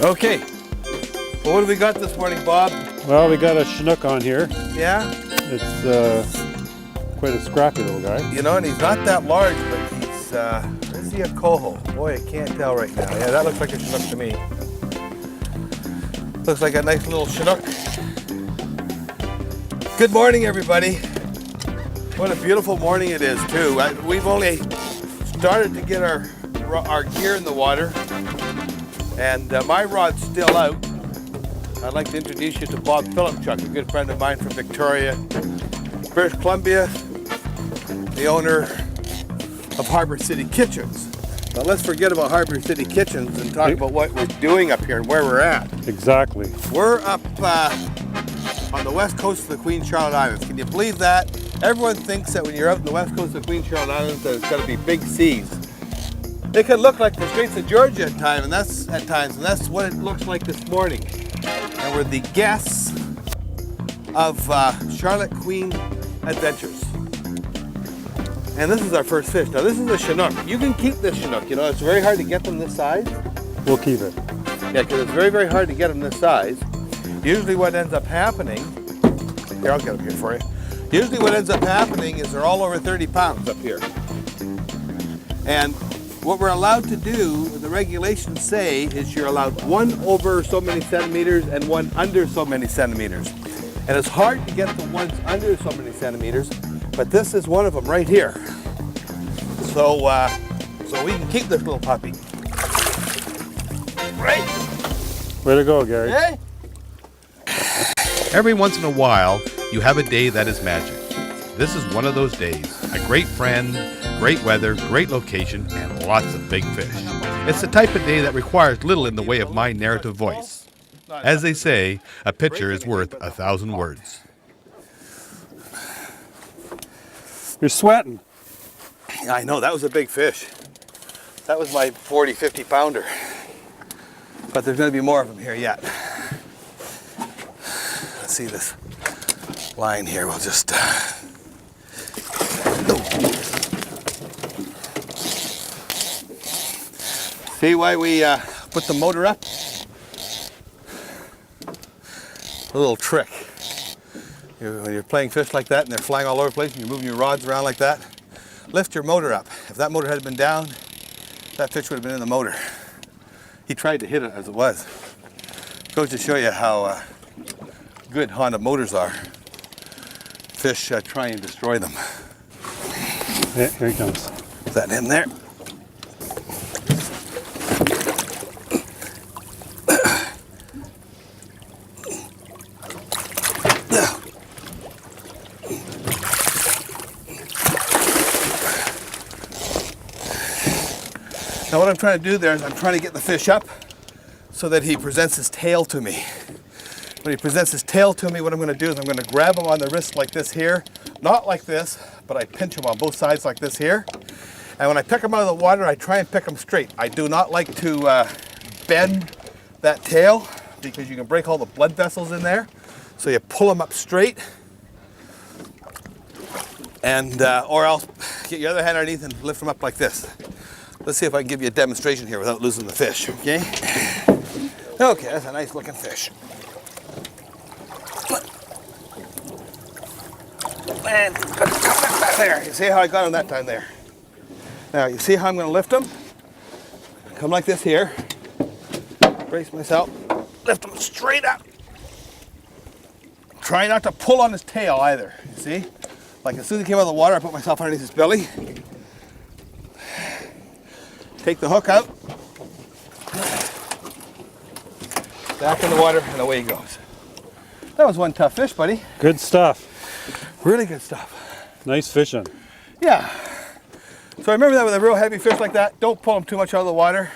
Okay, well, what do we got this morning, Bob? Well, we got a Chinook on here. Yeah? It's quite a scrappy little guy. You know, and he's not that large, but he's, is he a coho? Boy, I can't tell right now. Yeah, that looks like a Chinook to me. Looks like a nice little Chinook. Good morning, everybody. What a beautiful morning it is, too. We've only started to get our gear in the water, and my rod's still out. I'd like to introduce you to Bob Philipchuk, a good friend of mine from Victoria, British Columbia, the owner of Harbor City Kitchens. Now let's forget about Harbor City Kitchens and talk about what we're doing up here and where we're at. Exactly. We're up on the west coast of the Queen Charlotte Islands. Can you believe that? Everyone thinks that when you're out on the west coast of the Queen Charlotte Islands that it's got to be big seas. They can look like the Straits of Georgia at times, and that's what it looks like this morning. And we're the guests of Charlotte Queen Adventures. And this is our first fish. Now this is a Chinook. You can keep this Chinook, you know, it's very hard to get them this size. We'll keep it. Yeah, because it's very, very hard to get them this size. Usually what ends up happening, here, I'll get them here for you. Usually what ends up happening is they're all over 30 pounds up here. And what we're allowed to do, the regulations say, is you're allowed one over so many centimeters and one under so many centimeters. And it's hard to get the ones under so many centimeters, but this is one of them right here. So, so we can keep this little puppy. Right? Way to go, Gary. Hey? Every once in a while, you have a day that is magic. This is one of those days. A great friend, great weather, great location, and lots of big fish. It's the type of day that requires little in the way of my narrative voice. As they say, a picture is worth 1,000 words. You're sweating. Yeah, I know, that was a big fish. That was my 40, 50 pounder. But there's going to be more of them here yet. Let's see this line here. We'll just... See why we put the motor up? A little trick. When you're playing fish like that and they're flying all over the place and you're moving your rods around like that, lift your motor up. If that motor had been down, that fish would have been in the motor. He tried to hit it as it was. Goes to show you how good Honda motors are. Fish try and destroy them. Yeah, here he comes. Is that him there? Now what I'm trying to do there is I'm trying to get the fish up so that he presents his tail to me. When he presents his tail to me, what I'm going to do is I'm going to grab him on the wrist like this here. Not like this, but I pinch him on both sides like this here. And when I pick him out of the water, I try and pick him straight. I do not like to bend that tail because you can break all the blood vessels in there. So you pull him up straight. And, or else get your other hand underneath and lift him up like this. Let's see if I can give you a demonstration here without losing the fish, okay? Okay, that's a nice looking fish. And there, you see how I got him that time there. Now, you see how I'm going to lift him? Come like this here. Brace myself. Lift him straight up. Try not to pull on his tail either, you see? Like as soon as he came out of the water, I put myself underneath his belly. Take the hook out. Back in the water, and away he goes. That was one tough fish, buddy. Good stuff. Really good stuff. Nice fishing. Yeah. So remember that with a real heavy fish like that, don't pull him too much out of the water.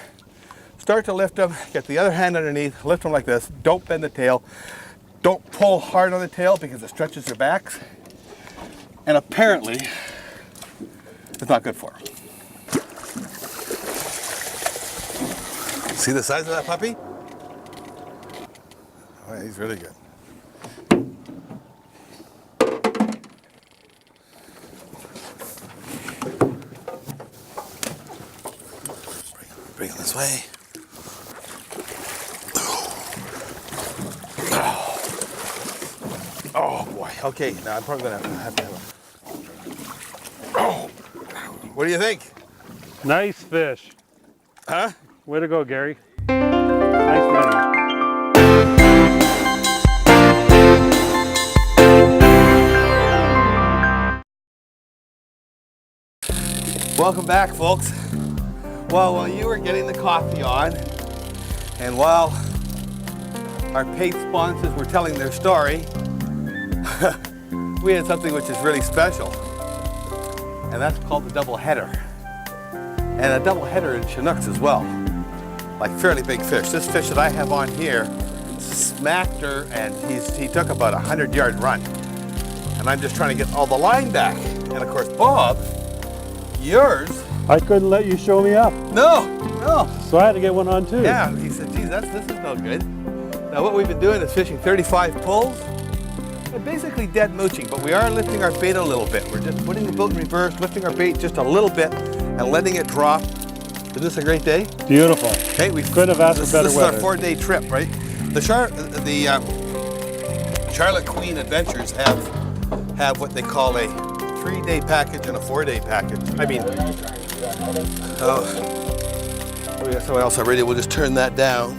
Start to lift him, get the other hand underneath, lift him like this. Don't bend the tail. Don't pull hard on the tail because it stretches your backs. And apparently, it's not good for him. See the size of that puppy? Oh, yeah, he's really good. Bring him this way. Okay, now I'm probably gonna have to have a... Oh, what do you think? Nice fish. Huh? Way to go, Gary. Nice netting. Welcome back, folks. Well, while you were getting the coffee on, and while our paid sponsors were telling their story, we had something which is really special, and that's called the double header. And a double header in Chinooks as well, like fairly big fish. This fish that I have on here smacked her, and he took about a 100-yard run. And I'm just trying to get all the line back. And of course, Bob, yours. I couldn't let you show me up, No. so I had to get one on too. Yeah, he said, geez, this is no good. Now what we've been doing is fishing 35 pulls. We're basically dead mooching, but we are lifting our bait a little bit. We're just putting the boat in reverse, lifting our bait just a little bit, and letting it drop. Is this a great day? Beautiful. Okay, we couldn't have asked for better This weather. is our 4-day trip, right? The Charlotte Queen Adventures have what they call a 3-day package and a 4-day package. I mean, we got someone else already. We'll just turn that down.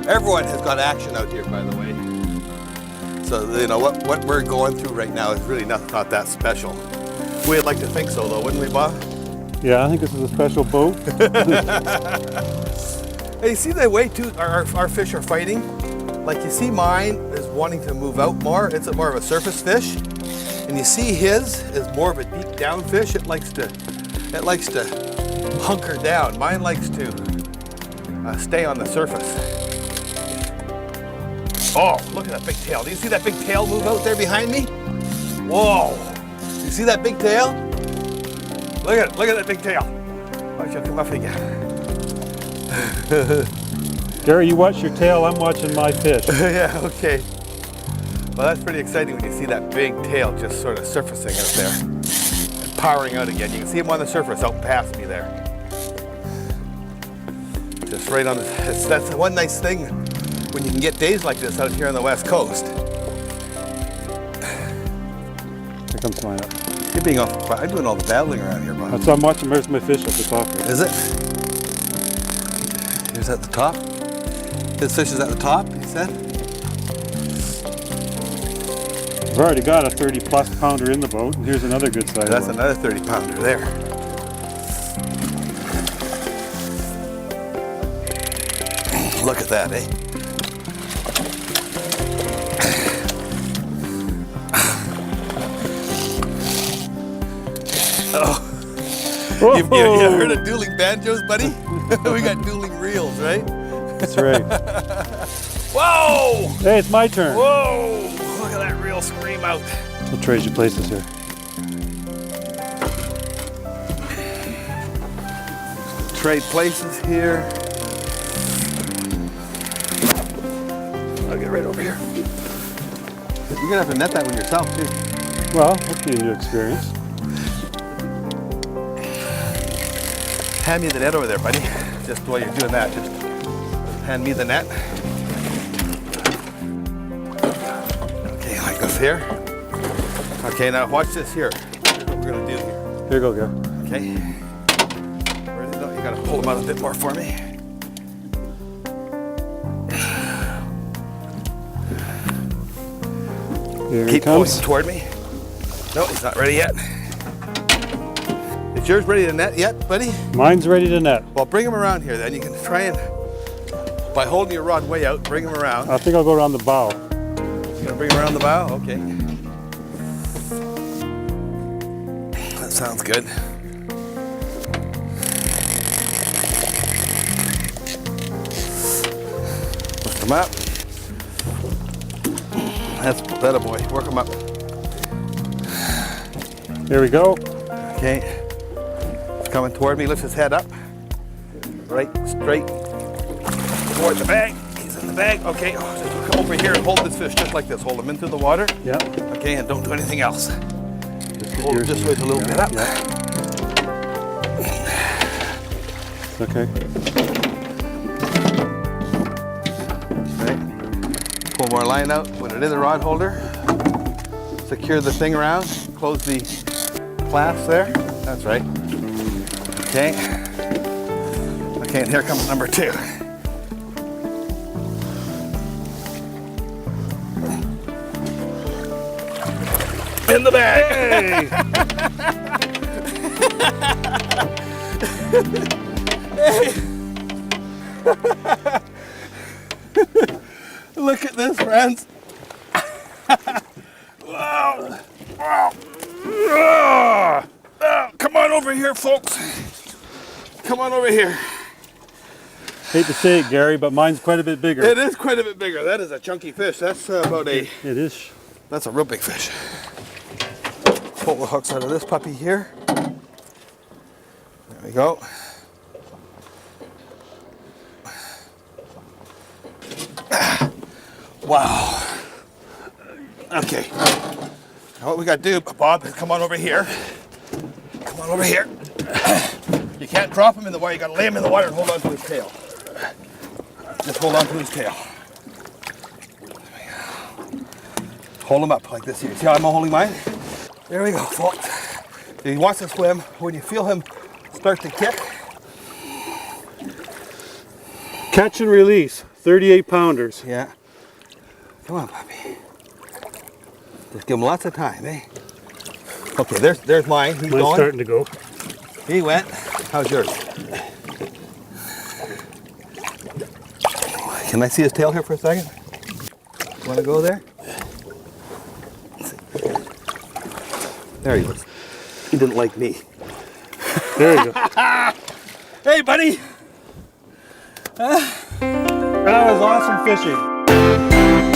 Everyone has got action out here, by the way. So you know what we're going through right now is really not that special. We'd like to think so, though, wouldn't we, Bob? Yeah, I think this is a special boat. Hey, you see the way too our fish are fighting? Like you see mine is wanting to move out more. It's more of a surface fish. And you see his is more of a deep down fish. It likes to hunker down. Mine likes to stay on the surface. Oh, look at that big tail. Do you see that big tail move out there behind me? Whoa. You see that big tail? Look at that big tail. Why don't you come up again? Gary, you watch your tail, I'm watching my fish. Yeah, okay. Well, that's pretty exciting when you see that big tail just sort of surfacing out there and powering out again. You can see him on the surface out past me there. Just right on the, that's one nice thing when you can get days like this out here on the West Coast. Here comes mine up. You're being off, I'm doing all the battling around here, Bob. So I'm watching, there's my fish at the top here. Is it? Here's at the top? This fish is at the top, he said? I've already got a 30-plus pounder in the boat, and here's another good size That's one. another 30-pounder there. Look at that, eh? Oh. You heard of dueling banjos, buddy? We got dueling reels, right? That's right. Whoa! Hey, it's my turn. Whoa! Look at that reel scream out. We'll trade you places here. Trade places here. I'll get right over here. You're gonna have to net that one yourself too. Well, that'll be a new experience. Hand me the net over there, buddy. Just while you're doing that, just hand me the net. Okay, like this here. Okay, now watch this here. Here's what we're gonna do here. Here you go, Gary. Okay. Where is it? No, you gotta pull them out a bit more for me. Here he Keep pulling comes. toward me. No, he's not ready yet. Is yours ready to net yet, buddy? Mine's ready to net. Well, bring him around here then. You can try and, by holding your rod way out, bring him around. I think I'll go around the bow. You gonna bring him around the bow? Okay. That sounds good. Lift him up. That's that a boy. Work him up. Here we go. Okay. He's coming toward me. Lifts his head up. Right, straight toward the bag. He's in the bag. Okay. Oh, just come over here and hold this fish just like this. Hold him into the water. Yeah. Okay, and don't do anything else. Just Hold it yours just in with a there. little bit up. Yeah. Okay. Okay. Pull more line out. Put it in the rod holder. secure the thing around, close the clasp there. That's right. Okay. Okay, and here comes number 2. In the bag. Look at this, friends. Wow. Wow. Come on over here, folks. Come on over here. Hate to say it, Gary, but mine's quite a bit bigger. It is quite a bit bigger. That is a chunky fish. That's about a... It is. That's a real big fish. Pull the hooks out of this puppy here. There we go. Wow. Okay. Now what we got to do, Bob, is come on over here. Come on over here. You can't drop him in the water. You got to lay him in the water and hold on to his tail. Just hold on to his tail. Hold him up like this here. See how I'm holding mine? There we go, folks. If he wants to swim, when you feel him start to kick, Catch and release, 38 pounders. yeah. Come on, puppy. Just give him lots of time, eh? Okay, there's mine. He's Mine's going. starting to go. He went. How's yours? Can I see his tail here for a second? Want to go there? There he is. He didn't like me. There you go. Hey, buddy. That was awesome fishing.